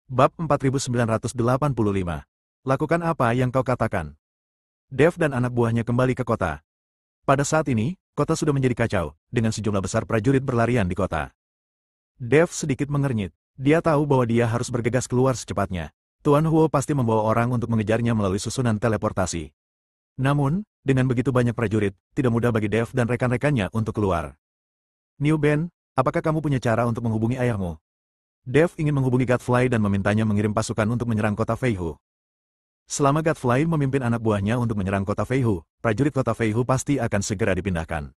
Bab 4985. Lakukan apa yang kau katakan. Dev dan anak buahnya kembali ke kota. Pada saat ini, kota sudah menjadi kacau, dengan sejumlah besar prajurit berlarian di kota. Dev sedikit mengernyit. Dia tahu bahwa dia harus bergegas keluar secepatnya. Tuan Huo pasti membawa orang untuk mengejarnya melalui susunan teleportasi. Namun, dengan begitu banyak prajurit, tidak mudah bagi Dev dan rekan-rekannya untuk keluar. Niu Ben, apakah kamu punya cara untuk menghubungi ayahmu? Dev ingin menghubungi Godfly dan memintanya mengirim pasukan untuk menyerang kota Feihu. Selama Godfly memimpin anak buahnya untuk menyerang kota Feihu, prajurit kota Feihu pasti akan segera dipindahkan.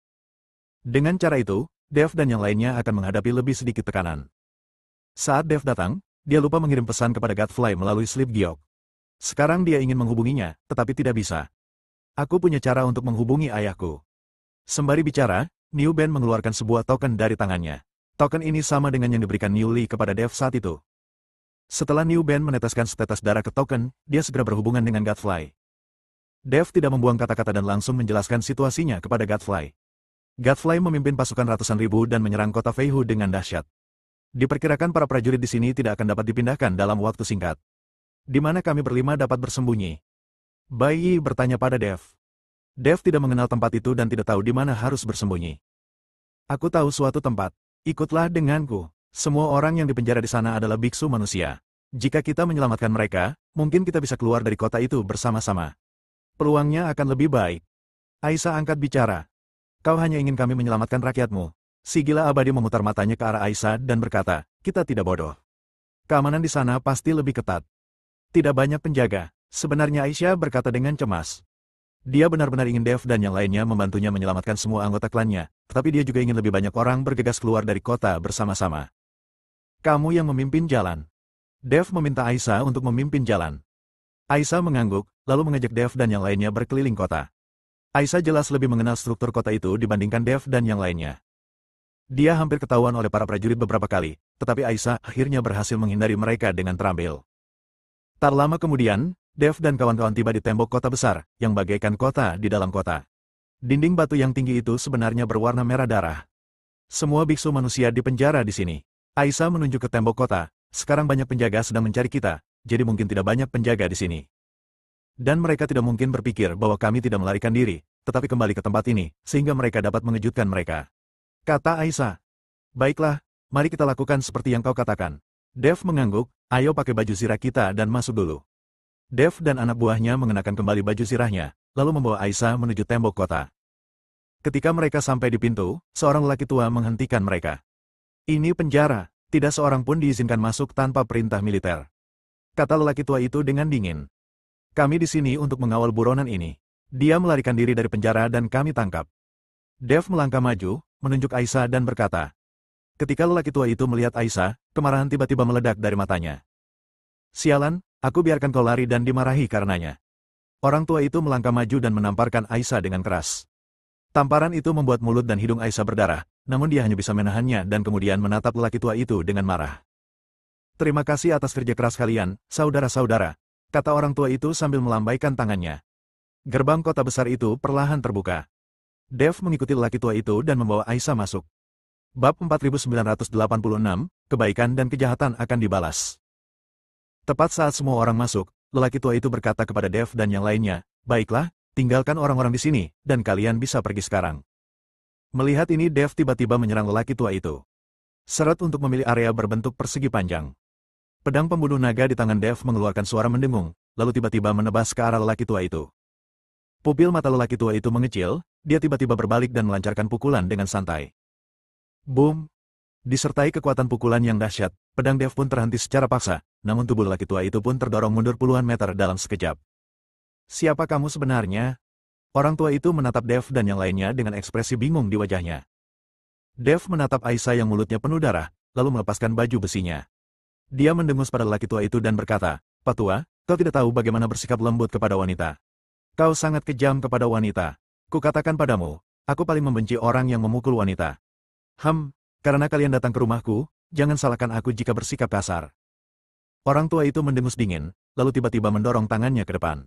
Dengan cara itu, Dev dan yang lainnya akan menghadapi lebih sedikit tekanan. Saat Dev datang, dia lupa mengirim pesan kepada Godfly melalui Sleep Giok. Sekarang dia ingin menghubunginya, tetapi tidak bisa. Aku punya cara untuk menghubungi ayahku. Sembari bicara, Niu Ben mengeluarkan sebuah token dari tangannya. Token ini sama dengan yang diberikan Niu Li kepada Dev saat itu. Setelah Niu Ben meneteskan setetes darah ke token, dia segera berhubungan dengan Godfly. Dev tidak membuang kata-kata dan langsung menjelaskan situasinya kepada Godfly. Godfly memimpin pasukan ratusan ribu dan menyerang kota Feihu dengan dahsyat. Diperkirakan para prajurit di sini tidak akan dapat dipindahkan dalam waktu singkat. Di mana kami berlima dapat bersembunyi? Bai Yi bertanya pada Dev. Dev tidak mengenal tempat itu dan tidak tahu di mana harus bersembunyi. Aku tahu suatu tempat. Ikutlah denganku. Semua orang yang dipenjara di sana adalah biksu manusia. Jika kita menyelamatkan mereka, mungkin kita bisa keluar dari kota itu bersama-sama. Peluangnya akan lebih baik. Aisyah angkat bicara. Kau hanya ingin kami menyelamatkan rakyatmu. Si gila abadi memutar matanya ke arah Aisyah dan berkata, kita tidak bodoh. Keamanan di sana pasti lebih ketat. Tidak banyak penjaga. Sebenarnya Aisyah berkata dengan cemas. Dia benar-benar ingin Dev dan yang lainnya membantunya menyelamatkan semua anggota klannya, tetapi dia juga ingin lebih banyak orang bergegas keluar dari kota bersama-sama. Kamu yang memimpin jalan. Dev meminta Aisyah untuk memimpin jalan. Aisyah mengangguk, lalu mengajak Dev dan yang lainnya berkeliling kota. Aisyah jelas lebih mengenal struktur kota itu dibandingkan Dev dan yang lainnya. Dia hampir ketahuan oleh para prajurit beberapa kali, tetapi Aisyah akhirnya berhasil menghindari mereka dengan terampil. Tak lama kemudian, Dev dan kawan-kawan tiba di tembok kota besar, yang bagaikan kota di dalam kota. Dinding batu yang tinggi itu sebenarnya berwarna merah darah. Semua biksu manusia dipenjara di sini. Aisyah menunjuk ke tembok kota, sekarang banyak penjaga sedang mencari kita, jadi mungkin tidak banyak penjaga di sini. Dan mereka tidak mungkin berpikir bahwa kami tidak melarikan diri, tetapi kembali ke tempat ini, sehingga mereka dapat mengejutkan mereka. Kata Aisyah. Baiklah, mari kita lakukan seperti yang kau katakan. Dev mengangguk, ayo pakai baju zirah kita dan masuk dulu. Dev dan anak buahnya mengenakan kembali baju zirahnya, lalu membawa Aisyah menuju tembok kota. Ketika mereka sampai di pintu, seorang lelaki tua menghentikan mereka. Ini penjara, tidak seorang pun diizinkan masuk tanpa perintah militer. Kata lelaki tua itu dengan dingin. Kami di sini untuk mengawal buronan ini. Dia melarikan diri dari penjara dan kami tangkap. Dev melangkah maju, menunjuk Aisyah dan berkata. Ketika lelaki tua itu melihat Aisyah, kemarahan tiba-tiba meledak dari matanya. Sialan, aku biarkan kau lari dan dimarahi karenanya. Orang tua itu melangkah maju dan menamparkan Aisyah dengan keras. Tamparan itu membuat mulut dan hidung Aisyah berdarah, namun dia hanya bisa menahannya dan kemudian menatap lelaki tua itu dengan marah. Terima kasih atas kerja keras kalian, saudara-saudara, kata orang tua itu sambil melambaikan tangannya. Gerbang kota besar itu perlahan terbuka. Dev mengikuti lelaki tua itu dan membawa Aisyah masuk. Bab 4986, kebaikan dan kejahatan akan dibalas. Tepat saat semua orang masuk, lelaki tua itu berkata kepada Dev dan yang lainnya, baiklah, tinggalkan orang-orang di sini, dan kalian bisa pergi sekarang. Melihat ini Dev tiba-tiba menyerang lelaki tua itu. Seret untuk memilih area berbentuk persegi panjang. Pedang pembunuh naga di tangan Dev mengeluarkan suara mendengung, lalu tiba-tiba menebas ke arah lelaki tua itu. Pupil mata lelaki tua itu mengecil, dia tiba-tiba berbalik dan melancarkan pukulan dengan santai. Boom! Disertai kekuatan pukulan yang dahsyat, pedang Dev pun terhenti secara paksa, namun tubuh lelaki tua itu pun terdorong mundur puluhan meter dalam sekejap. Siapa kamu sebenarnya? Orang tua itu menatap Dev dan yang lainnya dengan ekspresi bingung di wajahnya. Dev menatap Aisyah yang mulutnya penuh darah, lalu melepaskan baju besinya. Dia mendengus pada lelaki tua itu dan berkata, Pak Tua, kau tidak tahu bagaimana bersikap lembut kepada wanita. Kau sangat kejam kepada wanita. Kukatakan padamu, aku paling membenci orang yang memukul wanita. Karena kalian datang ke rumahku, jangan salahkan aku jika bersikap kasar. Orang tua itu mendengus dingin, lalu tiba-tiba mendorong tangannya ke depan.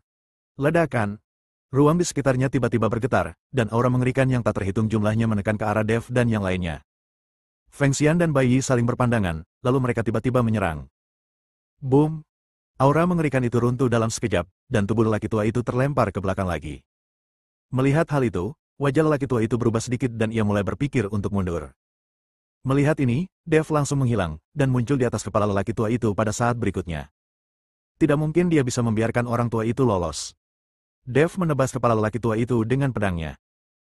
Ledakan. Ruang di sekitarnya tiba-tiba bergetar, dan aura mengerikan yang tak terhitung jumlahnya menekan ke arah Dev dan yang lainnya. Feng Xian dan Bai Yi saling berpandangan, lalu mereka tiba-tiba menyerang. Boom! Aura mengerikan itu runtuh dalam sekejap, dan tubuh lelaki tua itu terlempar ke belakang lagi. Melihat hal itu, wajah lelaki tua itu berubah sedikit dan ia mulai berpikir untuk mundur. Melihat ini, Dev langsung menghilang, dan muncul di atas kepala lelaki tua itu pada saat berikutnya. Tidak mungkin dia bisa membiarkan orang tua itu lolos. Dev menebas kepala lelaki tua itu dengan pedangnya.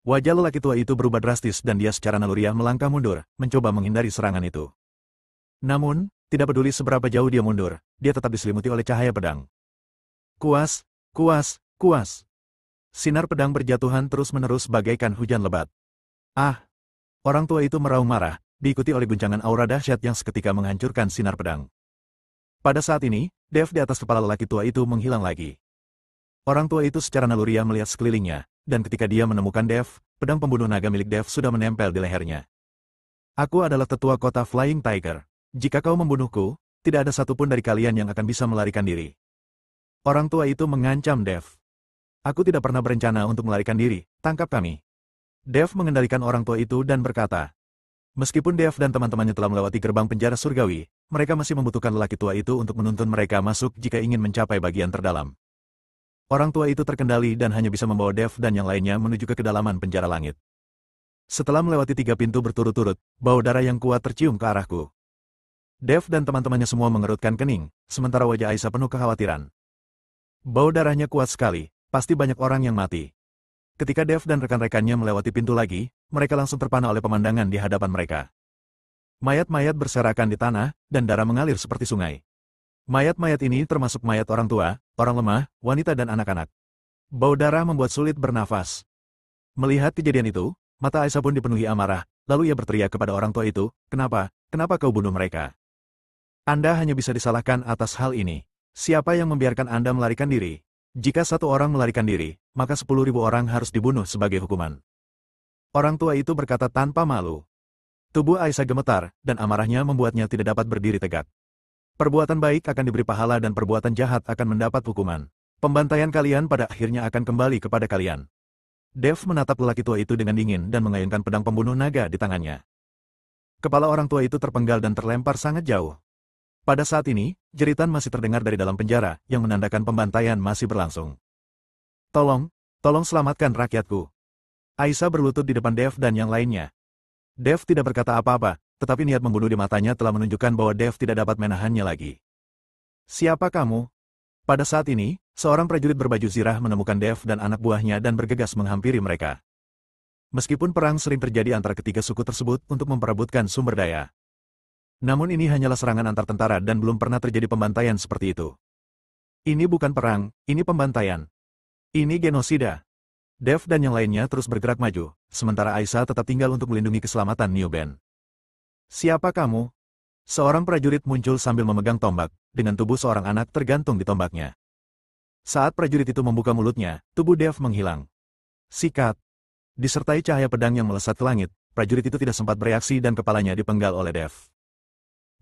Wajah lelaki tua itu berubah drastis dan dia secara naluriah melangkah mundur, mencoba menghindari serangan itu. Namun, tidak peduli seberapa jauh dia mundur, dia tetap diselimuti oleh cahaya pedang. Kuas, kuas, kuas. Sinar pedang berjatuhan terus-menerus bagaikan hujan lebat. Ah! Orang tua itu meraung marah, diikuti oleh guncangan aura dahsyat yang seketika menghancurkan sinar pedang. Pada saat ini, Dev di atas kepala lelaki tua itu menghilang lagi. Orang tua itu secara naluriah melihat sekelilingnya, dan ketika dia menemukan Dev, pedang pembunuh naga milik Dev sudah menempel di lehernya. Aku adalah tetua kota Flying Tiger. Jika kau membunuhku, tidak ada satupun dari kalian yang akan bisa melarikan diri. Orang tua itu mengancam Dev. Aku tidak pernah berencana untuk melarikan diri, tangkap kami. Dev mengendalikan orang tua itu dan berkata, meskipun Dev dan teman-temannya telah melewati gerbang penjara surgawi, mereka masih membutuhkan lelaki tua itu untuk menuntun mereka masuk jika ingin mencapai bagian terdalam. Orang tua itu terkendali dan hanya bisa membawa Dev dan yang lainnya menuju ke kedalaman penjara langit. Setelah melewati 3 pintu berturut-turut, bau darah yang kuat tercium ke arahku. Dev dan teman-temannya semua mengerutkan kening, sementara wajah Aisyah penuh kekhawatiran. Bau darahnya kuat sekali, pasti banyak orang yang mati. Ketika Dev dan rekan-rekannya melewati pintu lagi, mereka langsung terpana oleh pemandangan di hadapan mereka. Mayat-mayat berserakan di tanah, dan darah mengalir seperti sungai. Mayat-mayat ini termasuk mayat orang tua, orang lemah, wanita dan anak-anak. Bau darah membuat sulit bernafas. Melihat kejadian itu, mata Aisyah pun dipenuhi amarah, lalu ia berteriak kepada orang tua itu, kenapa kau bunuh mereka? Anda hanya bisa disalahkan atas hal ini. Siapa yang membiarkan Anda melarikan diri? Jika satu orang melarikan diri, maka 10.000 orang harus dibunuh sebagai hukuman. Orang tua itu berkata tanpa malu. Tubuh Aisyah gemetar, dan amarahnya membuatnya tidak dapat berdiri tegak. Perbuatan baik akan diberi pahala dan perbuatan jahat akan mendapat hukuman. Pembantaian kalian pada akhirnya akan kembali kepada kalian. Dev menatap lelaki tua itu dengan dingin dan mengayunkan pedang pembunuh naga di tangannya. Kepala orang tua itu terpenggal dan terlempar sangat jauh. Pada saat ini, jeritan masih terdengar dari dalam penjara, yang menandakan pembantaian masih berlangsung. Tolong selamatkan rakyatku. Aisyah berlutut di depan Dev dan yang lainnya. Dev tidak berkata apa-apa, tetapi niat membunuh di matanya telah menunjukkan bahwa Dev tidak dapat menahannya lagi. Siapa kamu? Pada saat ini, seorang prajurit berbaju zirah menemukan Dev dan anak buahnya dan bergegas menghampiri mereka. Meskipun perang sering terjadi antara ketiga suku tersebut untuk memperebutkan sumber daya. Namun ini hanyalah serangan antar tentara dan belum pernah terjadi pembantaian seperti itu. Ini bukan perang, ini pembantaian. Ini genosida. Dev dan yang lainnya terus bergerak maju, sementara Aisyah tetap tinggal untuk melindungi keselamatan New Ben. Siapa kamu? Seorang prajurit muncul sambil memegang tombak, dengan tubuh seorang anak tergantung di tombaknya. Saat prajurit itu membuka mulutnya, tubuh Dev menghilang. Sikat. Disertai cahaya pedang yang melesat ke langit, prajurit itu tidak sempat bereaksi dan kepalanya dipenggal oleh Dev.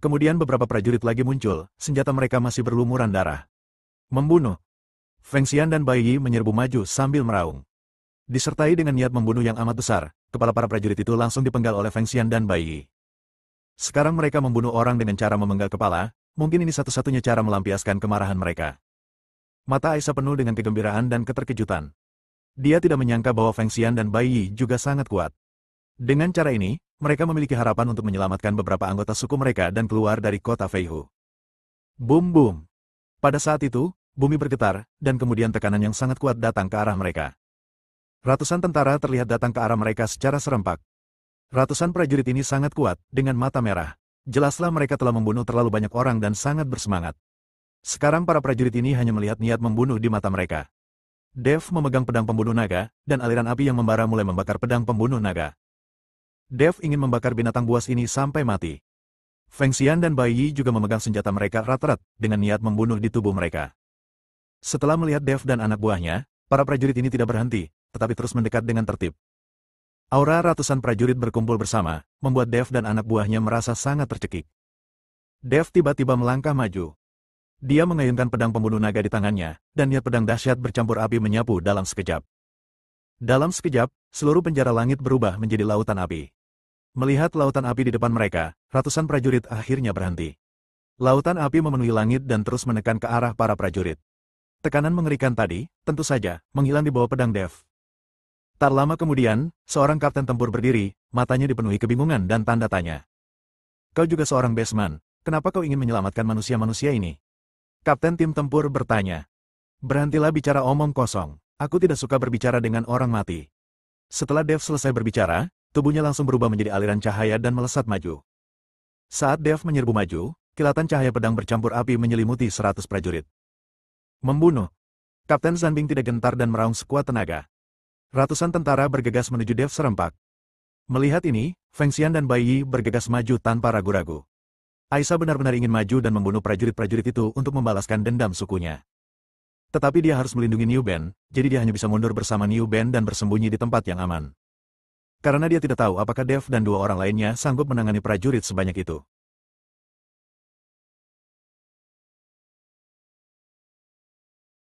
Kemudian beberapa prajurit lagi muncul, senjata mereka masih berlumuran darah. Membunuh. Feng Xian dan Bai Yi menyerbu maju sambil meraung. Disertai dengan niat membunuh yang amat besar, kepala para prajurit itu langsung dipenggal oleh Feng Xian dan Bai Yi. Sekarang mereka membunuh orang dengan cara memenggal kepala, mungkin ini satu-satunya cara melampiaskan kemarahan mereka. Mata Aisyah penuh dengan kegembiraan dan keterkejutan. Dia tidak menyangka bahwa Feng Xian dan Bai Yi juga sangat kuat. Dengan cara ini, mereka memiliki harapan untuk menyelamatkan beberapa anggota suku mereka dan keluar dari kota Feihu. Boom boom. Pada saat itu, bumi bergetar, dan kemudian tekanan yang sangat kuat datang ke arah mereka. Ratusan tentara terlihat datang ke arah mereka secara serempak. Ratusan prajurit ini sangat kuat, dengan mata merah. Jelaslah mereka telah membunuh terlalu banyak orang dan sangat bersemangat. Sekarang para prajurit ini hanya melihat niat membunuh di mata mereka. Dev memegang pedang pembunuh naga, dan aliran api yang membara mulai membakar pedang pembunuh naga. Dev ingin membakar binatang buas ini sampai mati. Feng Xian dan Bai Yi juga memegang senjata mereka erat-erat, dengan niat membunuh di tubuh mereka. Setelah melihat Dev dan anak buahnya, para prajurit ini tidak berhenti, tetapi terus mendekat dengan tertib. Aura ratusan prajurit berkumpul bersama, membuat Dev dan anak buahnya merasa sangat tercekik. Dev tiba-tiba melangkah maju. Dia mengayunkan pedang pembunuh naga di tangannya, dan niat pedang dahsyat bercampur api menyapu dalam sekejap. Dalam sekejap, seluruh penjara langit berubah menjadi lautan api. Melihat lautan api di depan mereka, ratusan prajurit akhirnya berhenti. Lautan api memenuhi langit dan terus menekan ke arah para prajurit. Tekanan mengerikan tadi, tentu saja, menghilang di bawah pedang Dev. Tak lama kemudian, seorang kapten tempur berdiri, matanya dipenuhi kebingungan dan tanda tanya. Kau juga seorang Bestman, kenapa kau ingin menyelamatkan manusia-manusia ini? Kapten tim tempur bertanya. Berhentilah bicara omong kosong, aku tidak suka berbicara dengan orang mati. Setelah Dev selesai berbicara, tubuhnya langsung berubah menjadi aliran cahaya dan melesat maju. Saat Dev menyerbu maju, kilatan cahaya pedang bercampur api menyelimuti 100 prajurit. Membunuh. Kapten Zanbing tidak gentar dan meraung sekuat tenaga. Ratusan tentara bergegas menuju Dev serempak. Melihat ini, Feng Xian dan Bai Yi bergegas maju tanpa ragu-ragu. Aisyah benar-benar ingin maju dan membunuh prajurit-prajurit itu untuk membalaskan dendam sukunya. Tetapi dia harus melindungi Niu Ben, jadi dia hanya bisa mundur bersama Niu Ben dan bersembunyi di tempat yang aman. Karena dia tidak tahu apakah Dev dan dua orang lainnya sanggup menangani prajurit sebanyak itu.